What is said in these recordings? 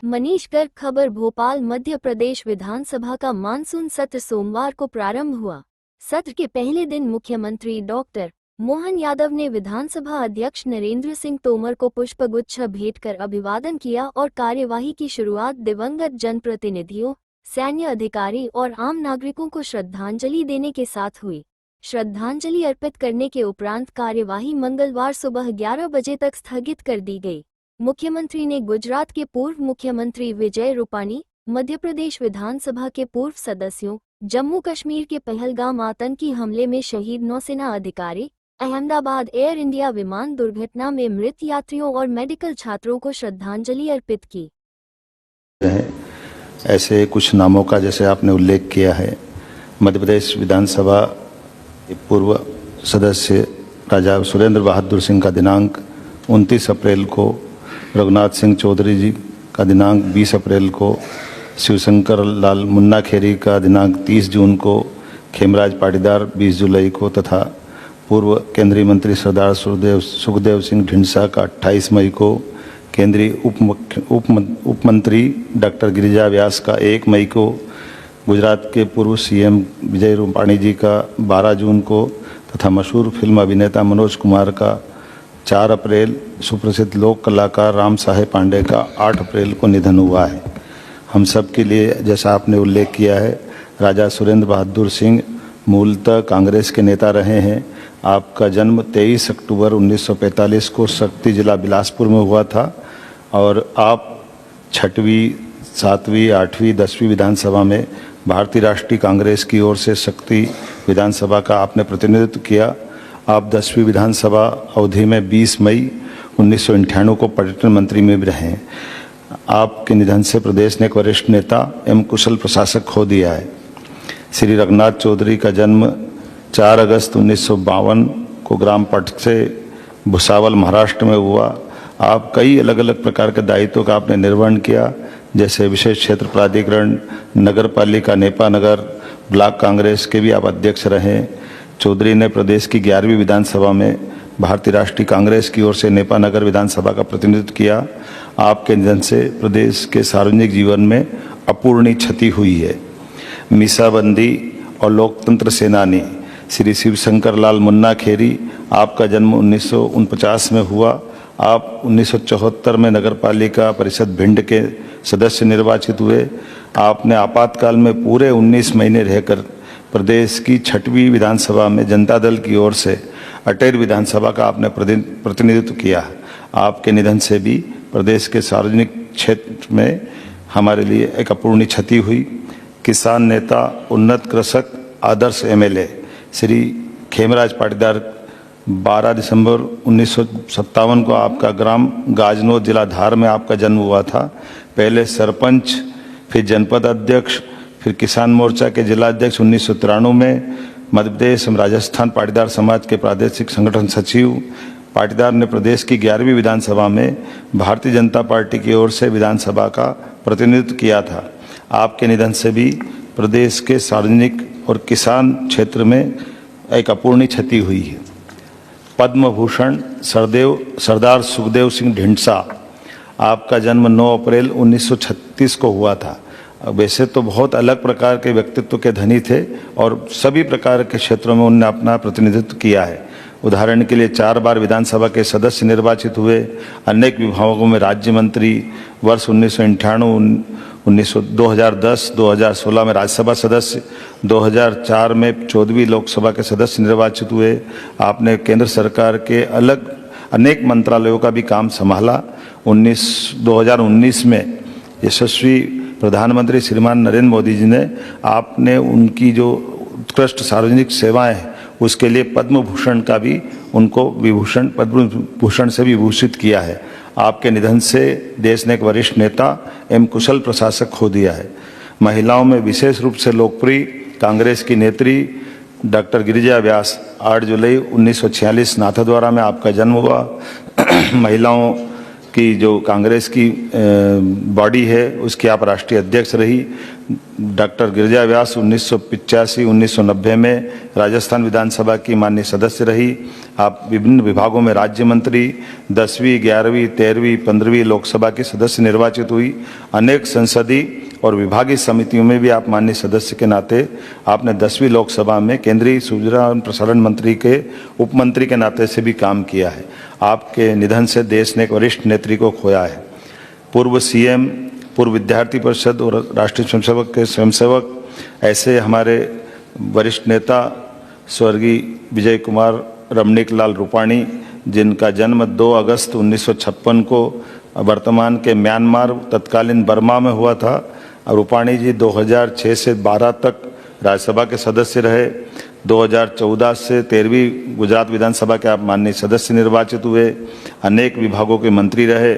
मनीष गर्ग खबर। भोपाल मध्य प्रदेश विधानसभा का मानसून सत्र सोमवार को प्रारंभ हुआ। सत्र के पहले दिन मुख्यमंत्री डॉक्टर मोहन यादव ने विधानसभा अध्यक्ष नरेंद्र सिंह तोमर को पुष्पगुच्छ भेंट कर अभिवादन किया और कार्यवाही की शुरुआत दिवंगत जनप्रतिनिधियों, सैन्य अधिकारी और आम नागरिकों को श्रद्धांजलि देने के साथ हुई। श्रद्धांजलि अर्पित करने के उपरांत कार्यवाही मंगलवार सुबह 11 बजे तक स्थगित कर दी गई। मुख्यमंत्री ने गुजरात के पूर्व मुख्यमंत्री विजय रूपाणी, मध्य प्रदेश विधानसभा के पूर्व सदस्यों, जम्मू कश्मीर के पहलगाम आतंकी हमले में शहीद नौसेना अधिकारी, अहमदाबाद एयर इंडिया विमान दुर्घटना में मृत यात्रियों और मेडिकल छात्रों को श्रद्धांजलि अर्पित की। ऐसे कुछ नामों का जैसे आपने उल्लेख किया है, मध्य प्रदेश विधानसभा के पूर्व सदस्य राजा सुरेंद्र बहादुर सिंह का दिनांक 29 अप्रैल को, रघुनाथ सिंह चौधरी जी का दिनांक 20 अप्रैल को, शिवशंकर लाल मुन्ना खेरी का दिनांक 30 जून को, खेमराज पाटीदार 20 जुलाई को तथा पूर्व केंद्रीय मंत्री सरदार सुखदेव सिंह ढींडसा का 28 मई को, केंद्रीय उप मंत्री डॉक्टर गिरिजा व्यास का 1 मई को, गुजरात के पूर्व सीएम विजय रूपाणी जी का 12 जून को तथा मशहूर फिल्म अभिनेता मनोज कुमार का 4 अप्रैल, सुप्रसिद्ध लोक कलाकार राम साहेब पांडे का 8 अप्रैल को निधन हुआ है। हम सब के लिए जैसा आपने उल्लेख किया है, राजा सुरेंद्र बहादुर सिंह मूलतः कांग्रेस के नेता रहे हैं। आपका जन्म 23 अक्टूबर 1945 को शक्ति जिला बिलासपुर में हुआ था और आप 6वीं, 7वीं, 8वीं, 10वीं विधानसभा में भारतीय राष्ट्रीय कांग्रेस की ओर से शक्ति विधानसभा का आपने प्रतिनिधित्व किया। आप 10वीं विधानसभा अवधि में 20 मई 1998 को पर्यटन मंत्री में भी रहे। आपके निधन से प्रदेश ने एक वरिष्ठ नेता एवं कुशल प्रशासक खो दिया है। श्री रघुनाथ चौधरी का जन्म 4 अगस्त 1952 को ग्राम पट से भुसावल महाराष्ट्र में हुआ। आप कई अलग अलग प्रकार के दायित्वों का आपने निर्वहन किया, जैसे विशेष क्षेत्र प्राधिकरण, नगर पालिका नेपा नगर, ब्लॉक कांग्रेस के भी आप अध्यक्ष रहे। चौधरी ने प्रदेश की 11वीं विधानसभा में भारतीय राष्ट्रीय कांग्रेस की ओर से नेपा नगर विधानसभा का प्रतिनिधित्व किया। आपके निधन से प्रदेश के सार्वजनिक जीवन में अपूरणीय क्षति हुई है। मीसाबंदी और लोकतंत्र सेनानी श्री शिवशंकर लाल मुन्ना खेरी, आपका जन्म 1949 में हुआ। आप 1974 में नगर पालिका परिषद भिंड के सदस्य निर्वाचित हुए। आपने आपातकाल में पूरे 19 महीने रहकर प्रदेश की 6वीं विधानसभा में जनता दल की ओर से अटेर विधानसभा का आपने प्रतिनिधित्व किया। आपके निधन से भी प्रदेश के सार्वजनिक क्षेत्र में हमारे लिए एक अपूरणीय क्षति हुई। किसान नेता, उन्नत कृषक, आदर्श एमएलए श्री खेमराज पाटीदार 12 दिसंबर 1957 को आपका ग्राम गाजनोद जिला धार में आपका जन्म हुआ था। पहले सरपंच, फिर जनपद अध्यक्ष, फिर किसान मोर्चा के जिला अध्यक्ष 1993 में, मध्य प्रदेश एवं राजस्थान पाटीदार समाज के प्रादेशिक संगठन सचिव। पाटीदार ने प्रदेश की 11वीं विधानसभा में भारतीय जनता पार्टी की ओर से विधानसभा का प्रतिनिधित्व किया था। आपके निधन से भी प्रदेश के सार्वजनिक और किसान क्षेत्र में एक अपूरणीय क्षति हुई है। पद्म भूषण सरदार सुखदेव सिंह ढींडसा, आपका जन्म 9 अप्रैल 1936 को हुआ था। वैसे तो बहुत अलग प्रकार के व्यक्तित्व के धनी थे और सभी प्रकार के क्षेत्रों में उन्होंने अपना प्रतिनिधित्व किया है। उदाहरण के लिए 4 बार विधानसभा के सदस्य निर्वाचित हुए, अनेक विभागों में राज्य मंत्री, वर्ष 1998, 2010, 2016 में राज्यसभा सदस्य, 2004 में 14वीं लोकसभा के सदस्य निर्वाचित हुए। आपने केंद्र सरकार के अलग अनेक मंत्रालयों का भी काम संभाला। 2019 में यशस्वी प्रधानमंत्री श्रीमान नरेंद्र मोदी जी ने आपने उनकी जो उत्कृष्ट सार्वजनिक सेवाएं हैं उसके लिए पद्म भूषण का भी उनको पद्म भूषण से भी विभूषित किया है। आपके निधन से देश ने एक वरिष्ठ नेता एवं कुशल प्रशासक खो दिया है। महिलाओं में विशेष रूप से लोकप्रिय कांग्रेस की नेत्री डॉक्टर गिरिजा व्यास, 8 जुलाई 1946 नाथद्वारा में आपका जन्म हुआ। महिलाओं की जो कांग्रेस की बॉडी है उसकी आप राष्ट्रीय अध्यक्ष रही। डॉक्टर गिरिजा व्यास 1985-1990 में राजस्थान विधानसभा की माननीय सदस्य रही। आप विभिन्न विभागों में राज्य मंत्री, 10वीं, 11वीं, 13वीं, 15वीं लोकसभा की सदस्य निर्वाचित हुई। अनेक संसदीय और विभागीय समितियों में भी आप माननीय सदस्य के नाते आपने 10वीं लोकसभा में केंद्रीय सूचना और प्रसारण मंत्री के उप मंत्री के नाते से भी काम किया है। आपके निधन से देश ने एक वरिष्ठ नेत्री को खोया है। पूर्व सीएम, पूर्व विद्यार्थी परिषद और राष्ट्रीय स्वयंसेवक के स्वयंसेवक, ऐसे हमारे वरिष्ठ नेता स्वर्गीय विजय कुमार रमणीक लाल रूपाणी, जिनका जन्म 2 अगस्त 1956 को वर्तमान के म्यांमार तत्कालीन बर्मा में हुआ था। रूपाणी जी 2006 से 12 तक राज्यसभा के सदस्य रहे। 2014 से 13वीं गुजरात विधानसभा के आप माननीय सदस्य निर्वाचित हुए। अनेक विभागों के मंत्री रहे।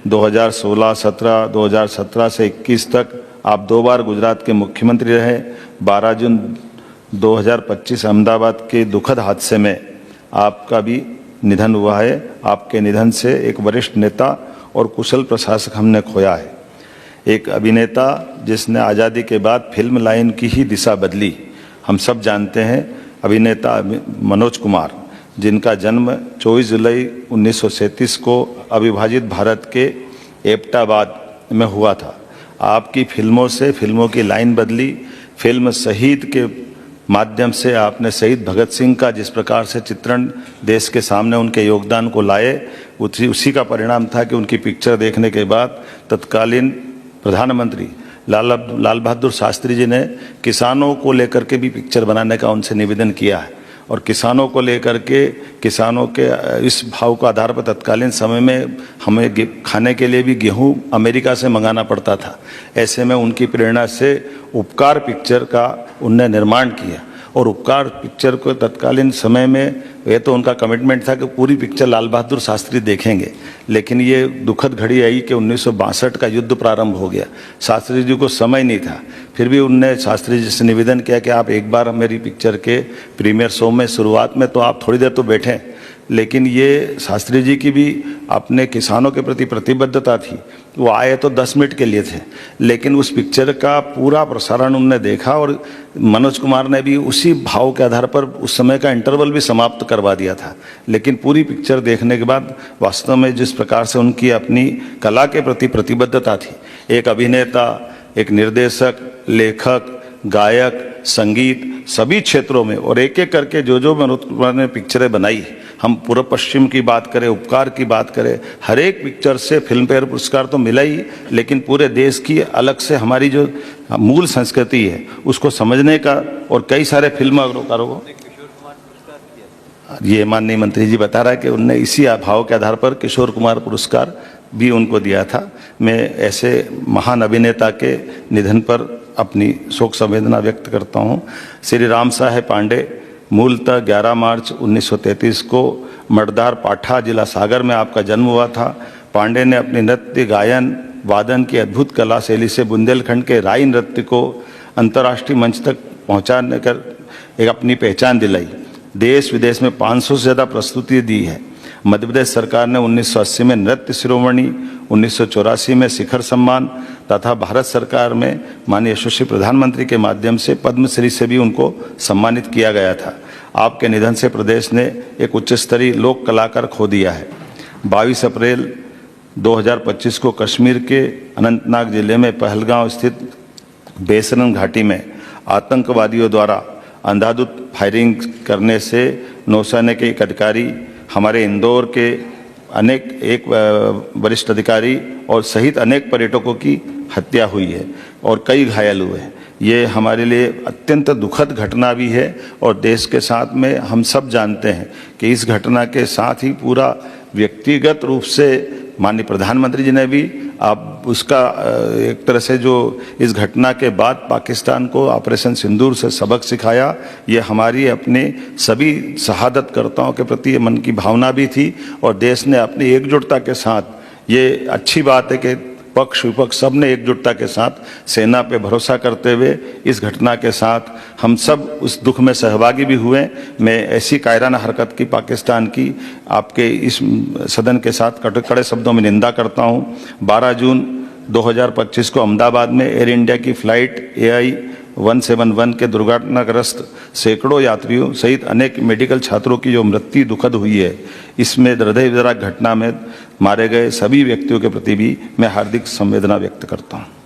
2016, 17, 2017 से 21 तक आप 2 बार गुजरात के मुख्यमंत्री रहे। 12 जून 2025 अहमदाबाद के दुखद हादसे में आपका भी निधन हुआ है। आपके निधन से एक वरिष्ठ नेता और कुशल प्रशासक हमने खोया है। एक अभिनेता जिसने आज़ादी के बाद फिल्म लाइन की ही दिशा बदली। हम सब जानते हैं अभिनेता मनोज कुमार, जिनका जन्म 24 जुलाई 1937 को अविभाजित भारत के एबटाबाद में हुआ था। आपकी फिल्मों से फिल्मों की लाइन बदली। फिल्म शहीद के माध्यम से आपने शहीद भगत सिंह का जिस प्रकार से चित्रण देश के सामने उनके योगदान को लाए, उसी का परिणाम था कि उनकी पिक्चर देखने के बाद तत्कालीन प्रधानमंत्री लाल बहादुर शास्त्री जी ने किसानों को लेकर के भी पिक्चर बनाने का उनसे निवेदन किया है। और किसानों को लेकर के, किसानों के इस भाव के आधार पर तत्कालीन समय में हमें खाने के लिए भी गेहूं अमेरिका से मंगाना पड़ता था। ऐसे में उनकी प्रेरणा से उपकार पिक्चर का उनने निर्माण किया। और उपकार पिक्चर को तत्कालीन समय में ये तो उनका कमिटमेंट था कि पूरी पिक्चर लाल बहादुर शास्त्री देखेंगे। लेकिन ये दुखद घड़ी आई कि 1962 का युद्ध प्रारंभ हो गया। शास्त्री जी को समय नहीं था, फिर भी उनने शास्त्री जी से निवेदन किया कि आप एक बार मेरी पिक्चर के प्रीमियर शो में शुरुआत में तो आप थोड़ी देर तो बैठें। लेकिन ये शास्त्री जी की भी अपने किसानों के प्रति प्रतिबद्धता थी। वो आए तो 10 मिनट के लिए थे, लेकिन उस पिक्चर का पूरा प्रसारण उन्होंने देखा और मनोज कुमार ने भी उसी भाव के आधार पर उस समय का इंटरवल भी समाप्त करवा दिया था। लेकिन पूरी पिक्चर देखने के बाद वास्तव में जिस प्रकार से उनकी अपनी कला के प्रति प्रतिबद्धता थी, एक अभिनेता, एक निर्देशक, लेखक, गायक, संगीत, सभी क्षेत्रों में, और एक एक करके जो मनोज कुमार ने पिक्चरें बनाई, हम पूर्व पश्चिम की बात करें, उपकार की बात करें, हर एक पिक्चर से फिल्म फेयर पुरस्कार तो मिला ही, लेकिन पूरे देश की अलग से हमारी जो मूल संस्कृति है उसको समझने का, और कई सारे फिल्मकारों को ये माननीय मंत्री जी बता रहा है कि उनने इसी भाव के आधार पर किशोर कुमार पुरस्कार भी उनको दिया था। मैं ऐसे महान अभिनेता के निधन पर अपनी शोक संवेदना व्यक्त करता हूँ। श्री राम साहेब पांडे, मूलतः 11 मार्च 1933 को मर्दार पाठा, जिला सागर में आपका जन्म हुआ था। पांडे ने अपनी नृत्य, गायन, वादन की अद्भुत कला शैली से बुंदेलखंड के राई नृत्य को अंतर्राष्ट्रीय मंच तक पहुंचाने कर एक अपनी पहचान दिलाई। देश विदेश में 500 से ज़्यादा प्रस्तुति दी है। मध्य प्रदेश सरकार ने 1980 में नृत्य शिरोमणि, 1984 में शिखर सम्मान तथा भारत सरकार में माननीय यशस्वी प्रधानमंत्री के माध्यम से पद्मश्री से भी उनको सम्मानित किया गया था। आपके निधन से प्रदेश ने एक उच्च स्तरीय लोक कलाकार खो दिया है। 22 अप्रैल 2025 को कश्मीर के अनंतनाग जिले में पहलगांव स्थित बेसरन घाटी में आतंकवादियों द्वारा अंधाधुंध फायरिंग करने से नौसेना के एक अधिकारी, हमारे इंदौर के एक वरिष्ठ अधिकारी और सहित अनेक पर्यटकों की हत्या हुई है और कई घायल हुए हैं। ये हमारे लिए अत्यंत दुखद घटना भी है और देश के साथ में हम सब जानते हैं कि इस घटना के साथ ही पूरा व्यक्तिगत रूप से माननीय प्रधानमंत्री जी ने भी आप उसका एक तरह से जो इस घटना के बाद पाकिस्तान को ऑपरेशन सिंदूर से सबक सिखाया, ये हमारी अपने सभी शहादतकर्ताओं के प्रति मन की भावना भी थी और देश ने अपनी एकजुटता के साथ, ये अच्छी बात है कि पक्ष विपक्ष सब ने एकजुटता के साथ सेना पे भरोसा करते हुए इस घटना के साथ हम सब उस दुख में सहभागी भी हुए। मैं ऐसी कायराना हरकत की पाकिस्तान की आपके इस सदन के साथ कड़े शब्दों में निंदा करता हूं। 12 जून 2025 को अहमदाबाद में एयर इंडिया की फ्लाइट AI 171 के दुर्घटनाग्रस्त सैकड़ों यात्रियों सहित अनेक मेडिकल छात्रों की जो मृत्यु दुखद हुई है, इसमें हृदय विदारक घटना में मारे गए सभी व्यक्तियों के प्रति भी मैं हार्दिक संवेदना व्यक्त करता हूं।